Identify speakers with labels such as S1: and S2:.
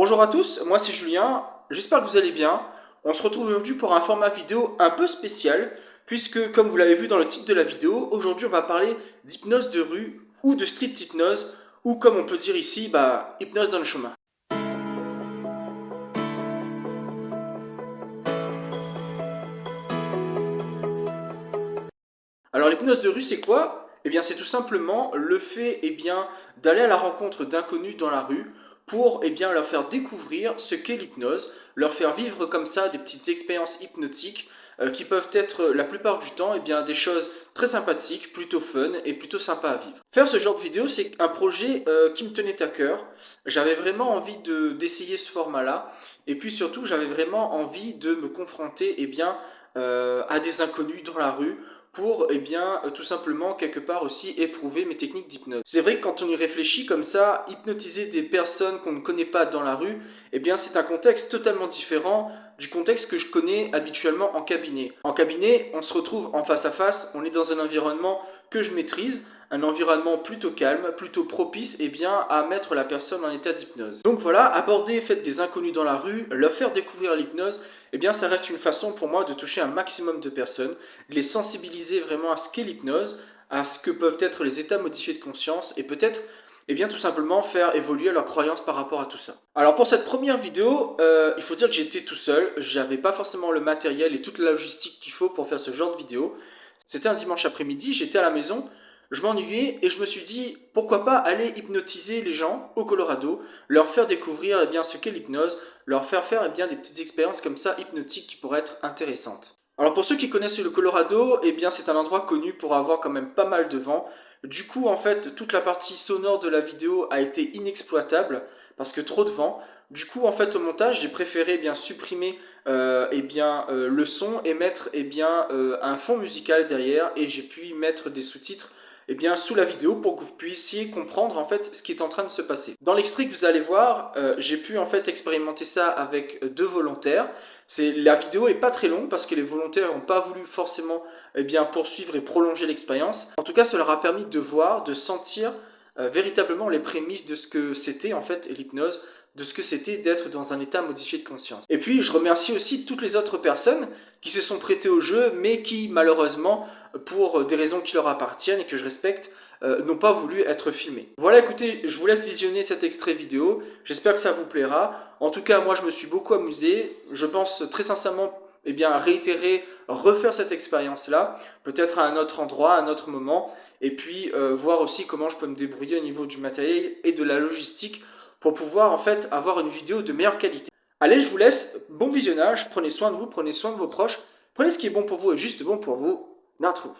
S1: Bonjour à tous, moi c'est Julien, j'espère que vous allez bien. On se retrouve aujourd'hui pour un format vidéo un peu spécial, puisque comme vous l'avez vu dans le titre de la vidéo, aujourd'hui on va parler d'hypnose de rue ou de street hypnose, ou comme on peut dire ici, hypnose dans le chemin. Alors l'hypnose de rue c'est quoi? Eh bien c'est tout simplement le fait d'aller à la rencontre d'inconnus dans la rue pour leur faire découvrir ce qu'est l'hypnose, leur faire vivre comme ça des petites expériences hypnotiques qui peuvent être la plupart du temps des choses très sympathiques, plutôt fun et plutôt sympa à vivre. Faire ce genre de vidéo c'est un projet qui me tenait à cœur, j'avais vraiment envie d'essayer ce format là et puis surtout j'avais vraiment envie de me confronter à des inconnus dans la rue pour tout simplement quelque part aussi éprouver mes techniques d'hypnose. C'est vrai que quand on y réfléchit comme ça, hypnotiser des personnes qu'on ne connaît pas dans la rue, c'est un contexte totalement différent du contexte que je connais habituellement en cabinet. En cabinet, on se retrouve en face à face, on est dans un environnement que je maîtrise, un environnement plutôt calme, plutôt propice à mettre la personne en état d'hypnose. Donc voilà, aborder faites des inconnus dans la rue, leur faire découvrir l'hypnose, ça reste une façon pour moi de toucher un maximum de personnes, de les sensibiliser vraiment à ce qu'est l'hypnose, à ce que peuvent être les états modifiés de conscience et peut-être tout simplement faire évoluer leurs croyances par rapport à tout ça. Alors pour cette première vidéo, il faut dire que j'étais tout seul, j'avais pas forcément le matériel et toute la logistique qu'il faut pour faire ce genre de vidéo. C'était un dimanche après-midi, j'étais à la maison, je m'ennuyais et je me suis dit pourquoi pas aller hypnotiser les gens au Colorado, leur faire découvrir ce qu'est l'hypnose, leur faire faire des petites expériences comme ça hypnotiques qui pourraient être intéressantes. Alors pour ceux qui connaissent le Colorado, c'est un endroit connu pour avoir quand même pas mal de vent. Du coup en fait toute la partie sonore de la vidéo a été inexploitable parce que trop de vent. Du coup en fait au montage j'ai préféré supprimer le son et mettre un fond musical derrière et j'ai pu y mettre des sous-titres sous la vidéo pour que vous puissiez comprendre en fait ce qui est en train de se passer. Dans l'extrait que vous allez voir, j'ai pu en fait expérimenter ça avec deux volontaires. La vidéo est pas très longue parce que les volontaires n'ont pas voulu forcément poursuivre et prolonger l'expérience. En tout cas, ça leur a permis de voir, de sentir véritablement les prémices de ce que c'était en fait l'hypnose, de ce que c'était d'être dans un état modifié de conscience. Et puis je remercie aussi toutes les autres personnes qui se sont prêtées au jeu mais qui malheureusement pour des raisons qui leur appartiennent et que je respecte n'ont pas voulu être filmées. Voilà, écoutez, je vous laisse visionner cet extrait vidéo, j'espère que ça vous plaira. En tout cas moi je me suis beaucoup amusé, je pense très sincèrement réitérer, refaire cette expérience là, peut-être à un autre endroit, à un autre moment, et puis voir aussi comment je peux me débrouiller au niveau du matériel et de la logistique pour pouvoir en fait avoir une vidéo de meilleure qualité. Allez, je vous laisse, bon visionnage, prenez soin de vous, prenez soin de vos proches, prenez ce qui est bon pour vous et juste bon pour vous. Na trouve.